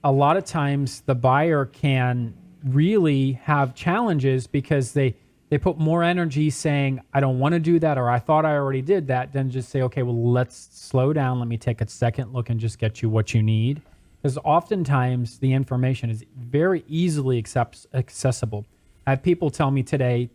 a lot of times the buyer can really have challenges because they put more energy saying, I don't want to do that, or I thought I already did that, than just say, okay, well, let's slow down. Let me take a second look and just get you what you need. Because oftentimes the information is very easily accessible. I have people tell me today,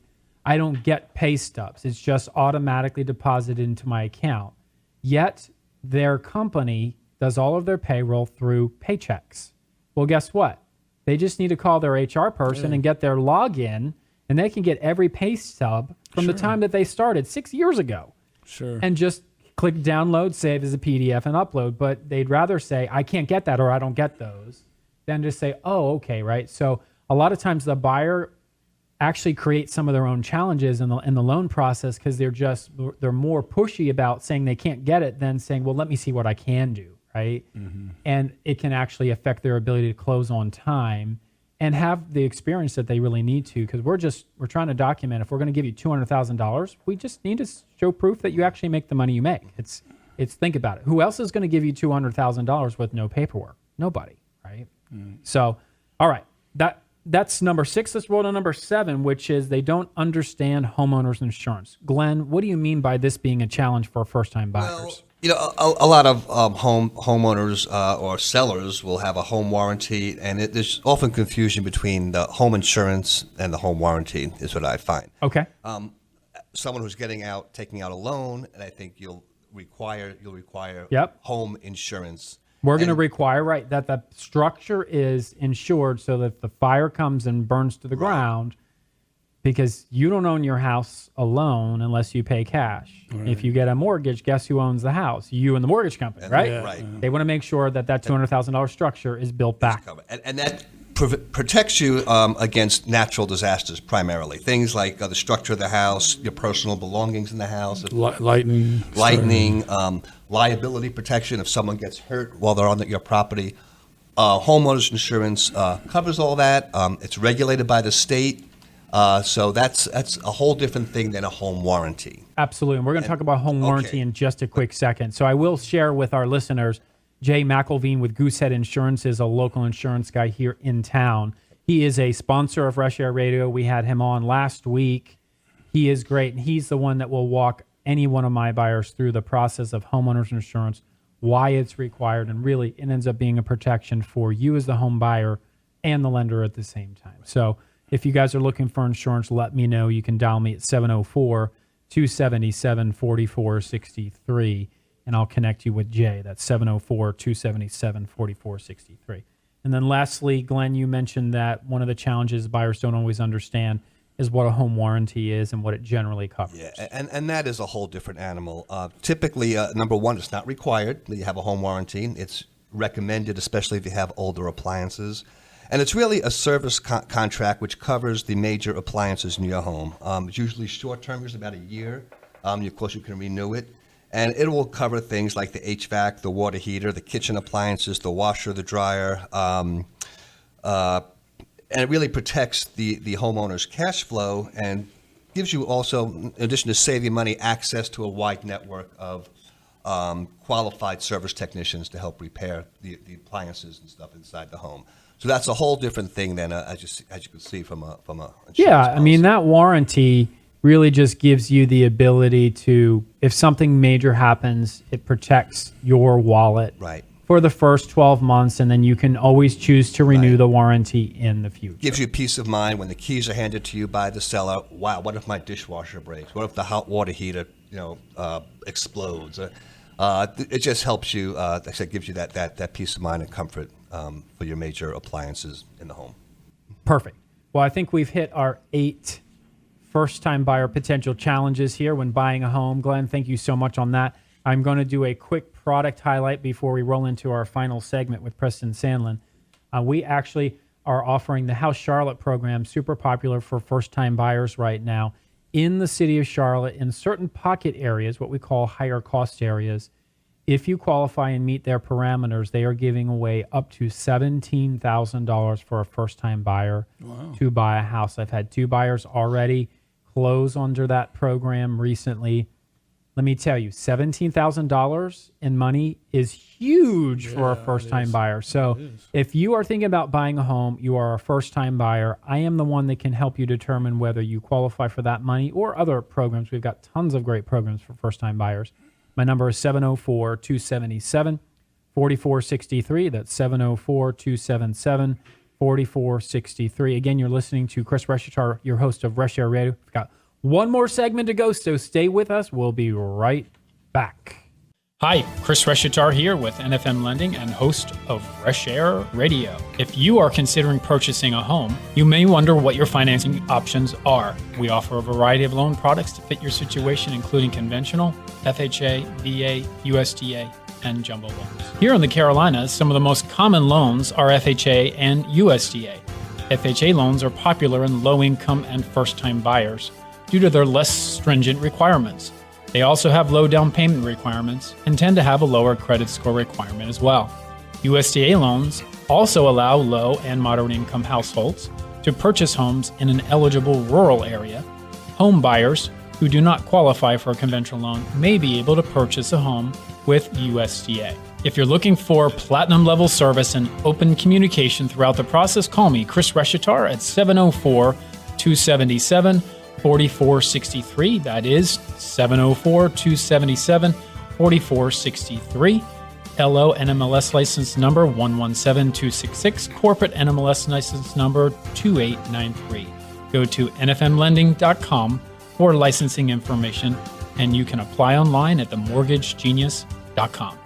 I don't get pay stubs. It's just automatically deposited into my account. Yet their company does all of their payroll through paychecks. Well, guess what? They just need to call their HR person and get their login, and they can get every pay stub from the time that they started 6 years ago. Sure. And just click download, save as a PDF, and upload. But they'd rather say, I can't get that, or I don't get those, than just say, oh, okay, right? So a lot of times the buyer actually creates some of their own challenges in the loan process because they're more pushy about saying they can't get it than saying, well, let me see what I can do, right? Mm-hmm. And it can actually affect their ability to close on time and have the experience that they really need to, because we're trying to document, if we're going to give you $200,000, we just need to show proof that you actually make the money you make. It's think about it. Who else is going to give you $200,000 with no paperwork? Nobody, right? Mm. So, all right, that's number 6. Let's roll to number 7, which is they don't understand homeowners insurance. Glenn, what do you mean by this being a challenge for first-time buyers? Well, a lot of homeowners or sellers will have a home warranty, and there's often confusion between the home insurance and the home warranty is what I find. Okay. Someone who's taking out a loan, and I think you'll require home insurance. We're going to require, that the structure is insured so that if the fire comes and burns to the ground, because you don't own your house alone unless you pay cash. Right. If you get a mortgage, guess who owns the house? You and the mortgage company, right? Yeah. Right. They want to make sure that $200,000 structure is built back. And that protects you against natural disasters primarily. Things like the structure of the house, your personal belongings in the house. Lightning. Liability protection if someone gets hurt while they're on your property. Homeowners insurance covers all that. It's regulated by the state. So that's a whole different thing than a home warranty. Absolutely. And we're going to talk about home warranty in just a quick second. So I will share with our listeners, Jay McElveen with Goosehead Insurance is a local insurance guy here in town. He is a sponsor of Reshair Radio. We had him on last week. He is great, and he's the one that will walk any one of my buyers through the process of homeowners insurance, why it's required, and really it ends up being a protection for you as the home buyer and the lender at the same time. So if you guys are looking for insurance, let me know. You can dial me at 704-277-4463, and I'll connect you with Jay. That's 704-277-4463. And then lastly, Glenn, you mentioned that one of the challenges buyers don't always understand is what a home warranty is and what it generally covers. Yeah, and that is a whole different animal. Typically, number one, it's not required that you have a home warranty. It's recommended, especially if you have older appliances. And it's really a service contract which covers the major appliances in your home. It's usually short-term, usually about a year. Of course, you can renew it. And it will cover things like the HVAC, the water heater, the kitchen appliances, the washer, the dryer. And it really protects the homeowner's cash flow and gives you also, in addition to saving money, access to a wide network of qualified service technicians to help repair the appliances and stuff inside the home. So that's a whole different thing than as you can see from a insurance policy. I mean, that warranty really just gives you the ability to, if something major happens, it protects your wallet for the first 12 months, and then you can always choose to renew the warranty in the future. Gives you peace of mind when the keys are handed to you by the seller. Wow, what if my dishwasher breaks? What if the hot water heater, explodes? It just helps you. Like I said, gives you that peace of mind and comfort for your major appliances in the home. Perfect. Well, I think we've hit our 8 first-time buyer potential challenges here when buying a home. Glenn, thank you so much on that. I'm going to do a quick product highlight before we roll into our final segment with Preston Sandlin. We actually are offering the House Charlotte program, super popular for first-time buyers right now, in the city of Charlotte, in certain pocket areas, what we call higher cost areas. If you qualify and meet their parameters, they are giving away up to $17,000 for a first-time buyer to buy a house. I've had 2 buyers already close under that program recently. Let me tell you, $17,000 in money is huge for a first-time buyer. So if you are thinking about buying a home, you are a first-time buyer, I am the one that can help you determine whether you qualify for that money or other programs. We've got tons of great programs for first-time buyers. My number is 704-277-4463. That's 704-277-4463. Again, you're listening to Chris Reshaar, your host of Reshair Radio. We've got one more segment to go, so stay with us. We'll be right back. Hi, Chris Reshaar here with NFM Lending and host of Reshair Radio. If you are considering purchasing a home, you may wonder what your financing options are. We offer a variety of loan products to fit your situation, including conventional, FHA, VA, USDA, and jumbo loans. Here in the Carolinas, some of the most common loans are FHA and USDA. FHA loans are popular in low-income and first-time buyers due to their less stringent requirements. They also have low down payment requirements and tend to have a lower credit score requirement as well. USDA loans also allow low and moderate income households to purchase homes in an eligible rural area. Home buyers who do not qualify for a conventional loan may be able to purchase a home with USDA. If you're looking for platinum level service and open communication throughout the process, call me, Chris Reshaar, at 704-277-4463. That is 704-277-4463. LO NMLS license number 117266. Corporate NMLS license number 2893. Go to nfmlending.com for licensing information, and you can apply online at themortgagegenius.com.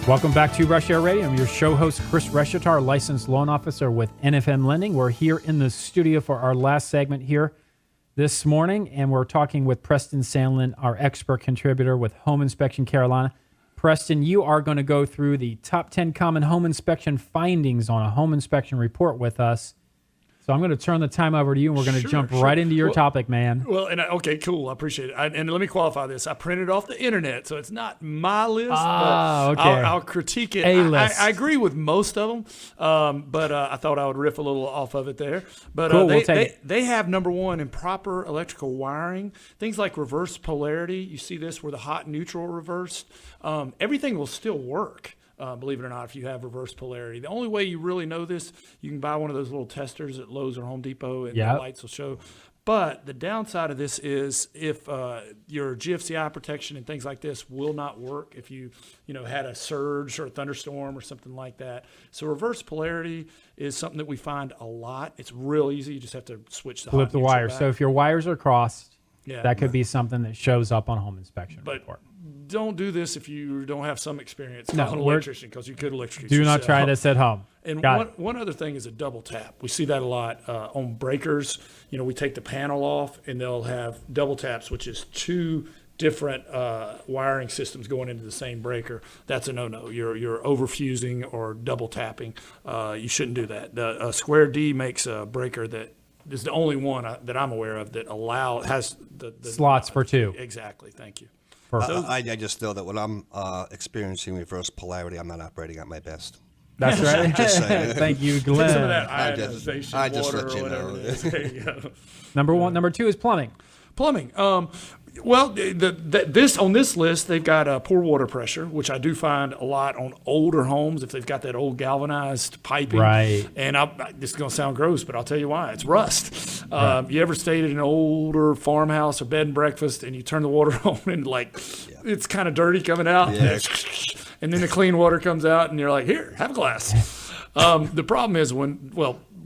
Welcome back to Reshair Radio. I'm your show host, Chris Reshaar, licensed loan officer with NFM Lending. We're here in the studio for our last segment here this morning, and we're talking with Preston Sandlin, our expert contributor with Home Inspection Carolina. Preston, you are going to go through the top 10 common home inspection findings on a home inspection report with us. So I'm going to turn the time over to you, and we're going to jump right into your topic, man. Well, okay, cool. I appreciate it. And let me qualify this. I printed off the internet, so it's not my list. But okay. I'll critique it. A-list. I agree with most of them, but I thought I would riff a little off of it there. But cool, we'll take it. They have, number one, improper electrical wiring. Things like reverse polarity. You see this where the hot and neutral reversed. Everything will still work. Believe it or not, if you have reverse polarity. The only way you really know this, you can buy one of those little testers at Lowe's or Home Depot, and the lights will show. But the downside of this is if your GFCI protection and things like this will not work if you had a surge or a thunderstorm or something like that. So reverse polarity is something that we find a lot. It's real easy. You just have to switch the flip the wires. back. So if your wires are crossed, that could be something that shows up on home inspection report. Don't do this if you don't have some experience as an electrician, because you could electrocute yourself. Do not try this at home. And one other thing is a double tap. We see that a lot on breakers. We take the panel off, and they'll have double taps, which is two different wiring systems going into the same breaker. That's a no-no. You're overfusing or double tapping. You shouldn't do that. The Square D makes a breaker that is the only one that I'm aware of that has the slots for two. Exactly. Thank you. I just know that when I'm experiencing reverse polarity, I'm not operating at my best. That's right. Just saying. Thank you, Glenn. Some of that ionization I just water let you or whatever know. it is. There you go. Number two is plumbing. Plumbing. Well, on this list, they've got poor water pressure, which I do find a lot on older homes if they've got that old galvanized piping. Right. And this is going to sound gross, but I'll tell you why. It's rust. Right. You ever stayed at an older farmhouse or bed and breakfast, and you turn the water on and it's kind of dirty coming out, and then the clean water comes out, and you're like, here, have a glass. The problem is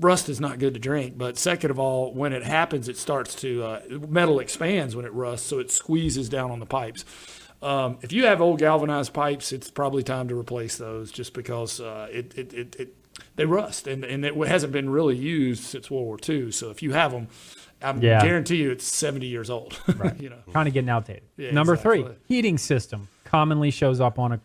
rust is not good to drink, but second of all, when it happens, it starts to metal expands when it rusts, so it squeezes down on the pipes. If you have old galvanized pipes, it's probably time to replace those, just because they rust, and it hasn't been really used since World War II. So if you have them, I guarantee you it's 70 years old. Right. Kind of getting outdated. Number three, heating system commonly shows up on a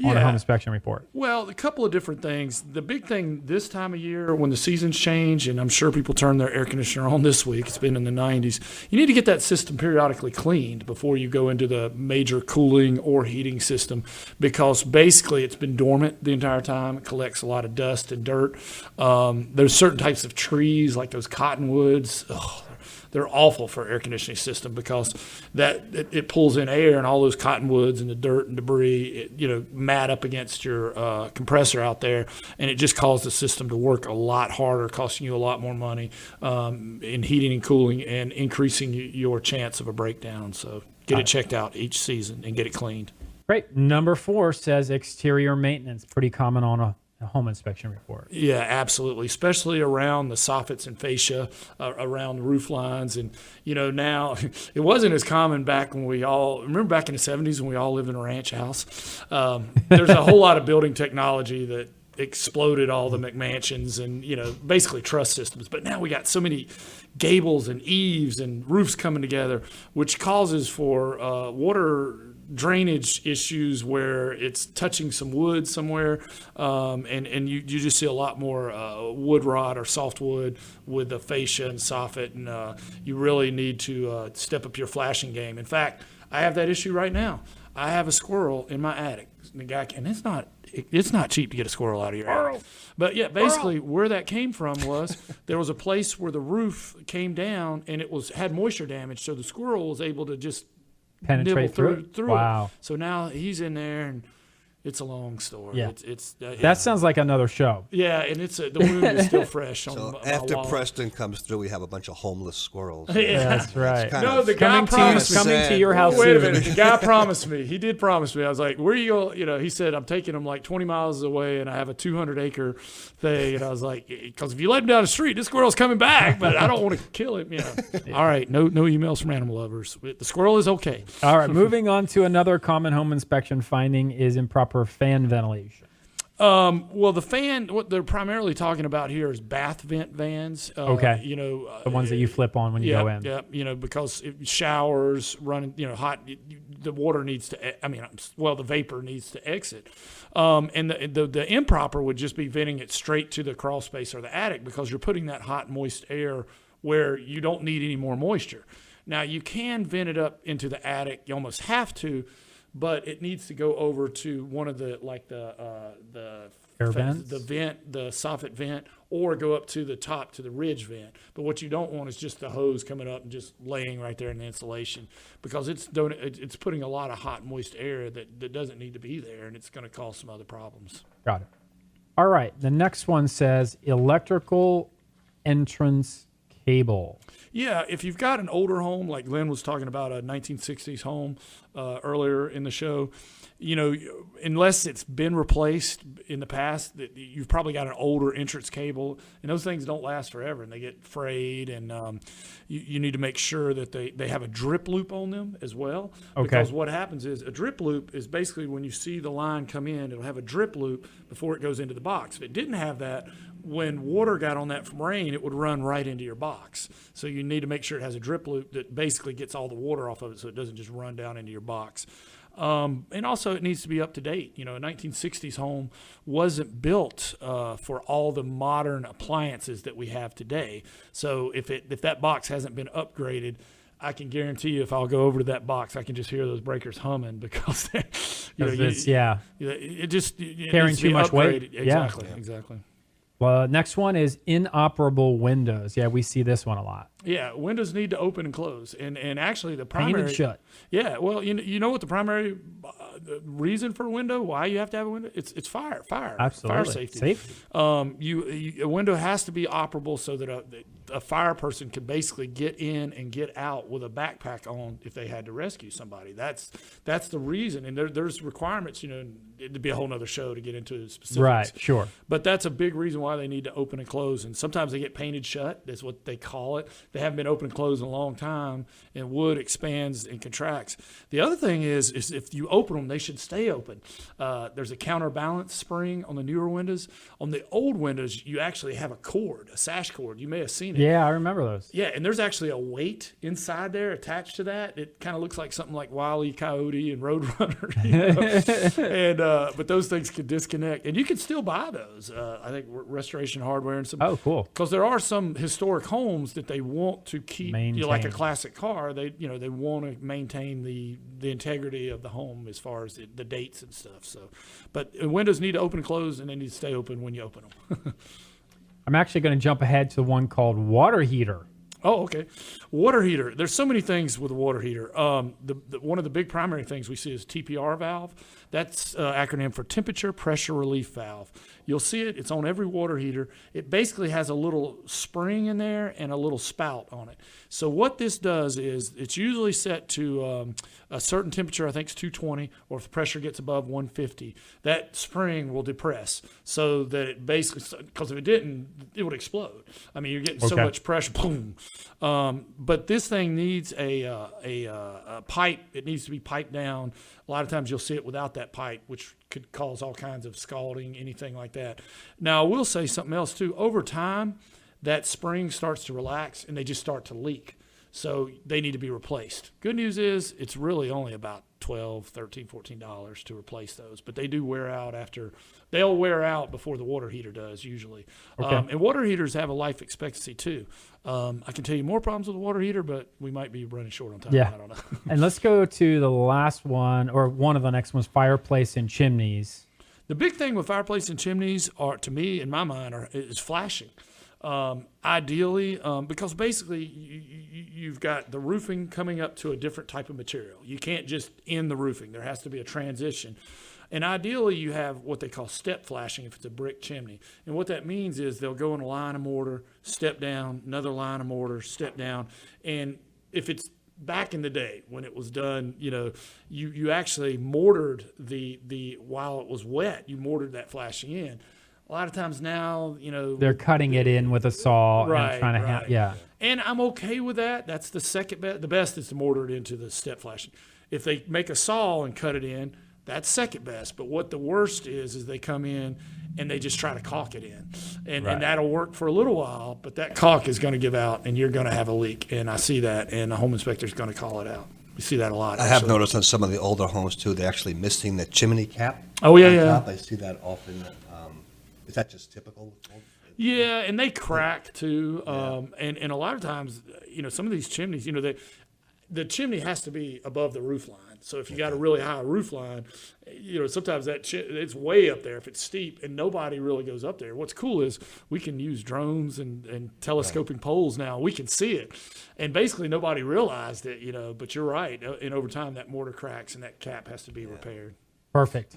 home inspection report. Well, a couple of different things. The big thing this time of year when the seasons change, and I'm sure people turn their air conditioner on this week, it's been in the 90s, you need to get that system periodically cleaned before you go into the major cooling or heating system, because basically it's been dormant the entire time. It collects a lot of dust and dirt. There's certain types of trees like those cottonwoods. they're awful for air conditioning system because it pulls in air and all those cottonwoods and the dirt and debris, mat up against your compressor out there, and it just causes the system to work a lot harder, costing you a lot more money in heating and cooling and increasing your chance of a breakdown. So get it checked out each season and get it cleaned. Great. Number 4 says exterior maintenance. Pretty common on a home inspection report. Yeah, absolutely, especially around the soffits and fascia, around the roof lines. And, now it wasn't as common back when remember back in the 70s when we all lived in a ranch house? There's a whole lot of building technology that exploded all the McMansions and, basically truss systems. But now we got so many gables and eaves and roofs coming together, which causes for water drainage issues where it's touching some wood somewhere, and you just see a lot more wood rot or softwood with the fascia and soffit, and you really need to step up your flashing game. In fact, I have that issue right now. I have a squirrel in my attic, and it's not cheap to get a squirrel out of your attic. But yeah, basically where that came from was there was a place where the roof came down and it had moisture damage, so the squirrel was able to just penetrate through wow. it. So now he's in there, and it's a long story. Yeah. That sounds like another show. Yeah, and the wound is still fresh. So after Preston comes through, we have a bunch of homeless squirrels. Yeah, that's right. The guy promised me. Coming to your house Wait soon. a minute. The guy promised me. He did promise me. I was like, where are you going? He said, I'm taking him like 20 miles away, and I have a 200-acre thing. And I was like, because if you let him down the street, this squirrel's coming back, but I don't want to kill him. All right, no emails from animal lovers. The squirrel is okay. All right, moving on to another common home inspection finding is improper fan ventilation. Well, the fan, what they're primarily talking about here is bath vent vans. Okay. The ones that you flip on when you go in. Yeah, because showers running, hot, the water needs to, the vapor needs to exit. And the improper would just be venting it straight to the crawl space or the attic because you're putting that hot, moist air where you don't need any more moisture. Now, you can vent it up into the attic. You almost have to, but it needs to go over to one of the air vents, the vent, the soffit vent, or go up to the top to the ridge vent. But what you don't want is just the hose coming up and just laying right there in the insulation because it's putting a lot of hot, moist air that doesn't need to be there, and it's going to cause some other problems. Got it. All right. The next one says electrical entrance cable. Yeah, if you've got an older home, like Lynn was talking about a 1960s home earlier in the show, unless it's been replaced in the past, you've probably got an older entrance cable, and those things don't last forever, and they get frayed, and you need to make sure that they have a drip loop on them as well. Okay. Because what happens is a drip loop is basically when you see the line come in, it'll have a drip loop before it goes into the box. If it didn't have that, when water got on that from rain, it would run right into your box. So you need to make sure it has a drip loop that basically gets all the water off of it so it doesn't just run down into your box. And also it needs to be up to date. A 1960s home wasn't built for all the modern appliances that we have today. So if that box hasn't been upgraded, I can guarantee you if I'll go over to that box, I can just hear those breakers humming because it carrying too much weight. Exactly, exactly. Well, next one is inoperable windows. Yeah, we see this one a lot. Yeah, windows need to open and close, and actually the primary painted shut. Yeah, well, you know what the primary reason for a window? Why you have to have a window? It's fire. Absolutely, fire safety. Safety. A window has to be operable so that a fire person could basically get in and get out with a backpack on if they had to rescue somebody. That's the reason, and there's requirements. It'd be a whole nother show to get into specifics. Right, sure. But that's a big reason why they need to open and close. And sometimes they get painted shut. That's what they call it. They haven't been open and closed in a long time, and wood expands and contracts. The other thing is if you open them, they should stay open. There's a counterbalance spring on the newer windows. On the old windows, you actually have a cord, a sash cord. You may have seen it. Yeah, I remember those. Yeah, and there's actually a weight inside there attached to that. It kind of looks like something like Wile E. Coyote and Roadrunner. And but those things can disconnect, and you can still buy those. I think Restoration Hardware and some. Oh, cool. Because there are some historic homes that they want to keep, like a classic car. They want to maintain the integrity of the home as far as the dates and stuff. So, but windows need to open and close, and they need to stay open when you open them. I'm actually going to jump ahead to one called water heater. Oh, okay. Water heater. There's so many things with a water heater. One of the big primary things we see is TPR valve. That's acronym for temperature pressure relief valve. You'll see it. It's on every water heater. It basically has a little spring in there and a little spout on it. So what this does is it's usually set to a certain temperature, I think it's 220, or if the pressure gets above 150, that spring will depress so that it basically, because if it didn't, it would explode. I mean, you're getting so much pressure, boom. But this thing needs a pipe. It needs to be piped down. A lot of times you'll see it without that pipe, which could cause all kinds of scalding, anything like that. Now, I will say something else, too. Over time, that spring starts to relax, and they just start to leak. So they need to be replaced. Good news is it's really only about $12, $13, $14 to replace those. But they do wear out they'll wear out before the water heater does usually. Okay. And water heaters have a life expectancy too. I can tell you more problems with the water heater, but we might be running short on time. Yeah. I don't know. And let's go to the last one, or one of the next ones, fireplace and chimneys. The big thing with fireplace and chimneys are, to me, in my mind, is flashing. Ideally, because basically you've got the roofing coming up to a different type of material. You can't just end the roofing. There has to be a transition. And ideally you have what they call step flashing if it's a brick chimney. And what that means is they'll go in a line of mortar, step down, another line of mortar, step down. And if it's back in the day when it was done, you actually mortared the while it was wet, you mortared that flashing in. A lot of times now, they're cutting it in with a saw and trying to And I'm okay with that. That's the second best. The best is to mortar it into the step flashing. If they make a saw and cut it in, that's second best. But what the worst is they come in and they just try to caulk it in. And that'll work for a little while, but that caulk is going to give out and you're going to have a leak. And I see that, and the home inspector is going to call it out. You see that a lot. I have noticed on some of the older homes, too, they're actually missing the chimney cap. Oh, yeah. I see that often. Is that just typical? Yeah, and they crack too. And a lot of times, some of these chimneys, the chimney has to be above the roof line. So if you got a really high roof line, sometimes it's way up there if it's steep, and nobody really goes up there. What's cool is we can use drones and telescoping poles now. We can see it, and basically nobody realized it. But you're right. And over time, that mortar cracks, and that cap has to be repaired. Perfect.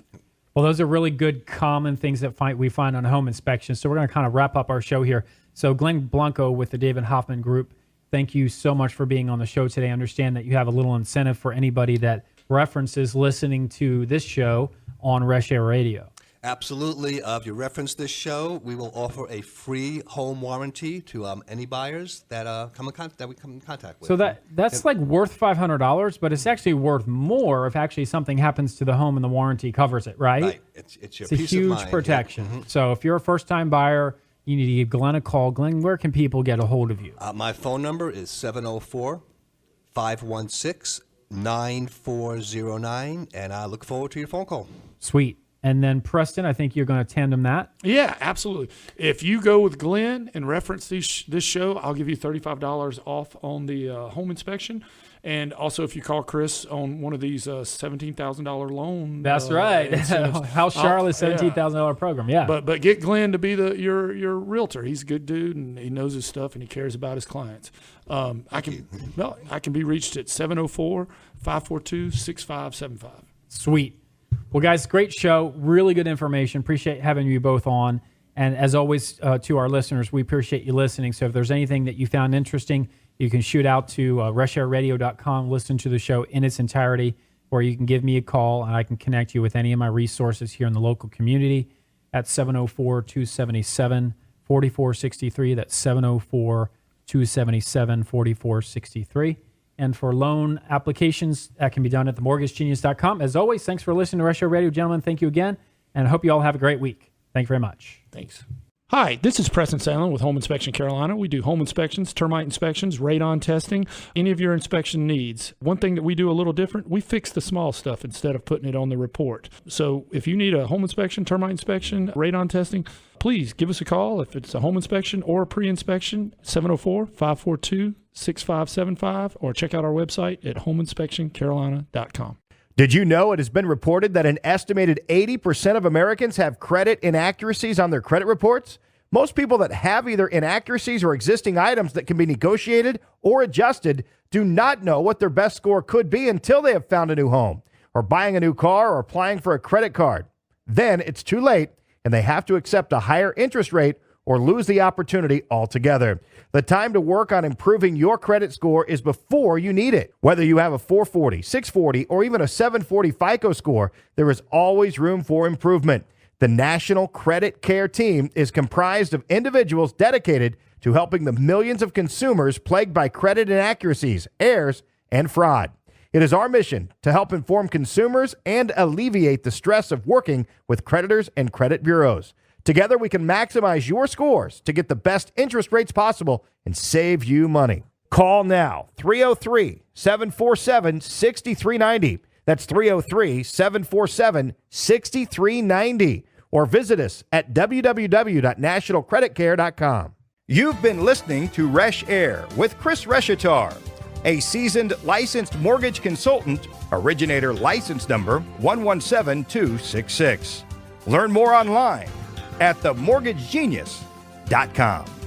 Well, those are really good common things that we find on home inspections. So we're going to kind of wrap up our show here. So Glenn Blanco with the David Hoffman Group, thank you so much for being on the show today. I understand that you have a little incentive for anybody that references listening to this show on Reshair Radio. Absolutely. If you reference this show, we will offer a free home warranty to any buyers that we come in contact with. So that's like worth $500, but it's actually worth more if actually something happens to the home and the warranty covers it, right? Right. It's your it's a peace huge of mind. protection. Yeah. Mm-hmm. So if you're a first-time buyer, you need to give Glenn a call. Glenn, where can people get a hold of you? My phone number is 704-516-9409, and I look forward to your phone call. Sweet. And then, Preston, I think you're going to tandem that. Yeah, absolutely. If you go with Glenn and reference this show, I'll give you $35 off on the home inspection. And also, if you call Chris on one of these $17,000 loan. That's right. House Charlotte $17,000 program, yeah. But get Glenn to be your realtor. He's a good dude, and he knows his stuff, and he cares about his clients. I can be reached at 704-542-6575. Sweet. Well, guys, great show. Really good information. Appreciate having you both on. And as always, to our listeners, we appreciate you listening. So if there's anything that you found interesting, you can shoot out to reshairradio.com, listen to the show in its entirety, or you can give me a call, and I can connect you with any of my resources here in the local community at 704-277-4463. That's 704-277-4463. And for loan applications, that can be done at themortgagegenius.com. As always, thanks for listening to Reshair Radio. Gentlemen, thank you again, and I hope you all have a great week. Thank you very much. Thanks. Hi, this is Preston Sandlin with Home Inspection Carolina. We do home inspections, termite inspections, radon testing, any of your inspection needs. One thing that we do a little different, we fix the small stuff instead of putting it on the report. So if you need a home inspection, termite inspection, radon testing, please give us a call. If it's a home inspection or a pre-inspection, 704-542-6575, or check out our website at homeinspectioncarolina.com. Did you know it has been reported that an estimated 80% of Americans have credit inaccuracies on their credit reports? Most people that have either inaccuracies or existing items that can be negotiated or adjusted do not know what their best score could be until they have found a new home, or buying a new car, or applying for a credit card. Then it's too late, and they have to accept a higher interest rate or lose the opportunity altogether. The time to work on improving your credit score is before you need it. Whether you have a 440, 640, or even a 740 FICO score, there is always room for improvement. The National Credit Care Team is comprised of individuals dedicated to helping the millions of consumers plagued by credit inaccuracies, errors, and fraud. It is our mission to help inform consumers and alleviate the stress of working with creditors and credit bureaus. Together, we can maximize your scores to get the best interest rates possible and save you money. Call now, 303-747-6390. That's 303-747-6390. Or visit us at www.nationalcreditcare.com. You've been listening to Reshair with Chris Reshatar, a seasoned licensed mortgage consultant, originator license number 117266. Learn more online at themortgagegenius.com.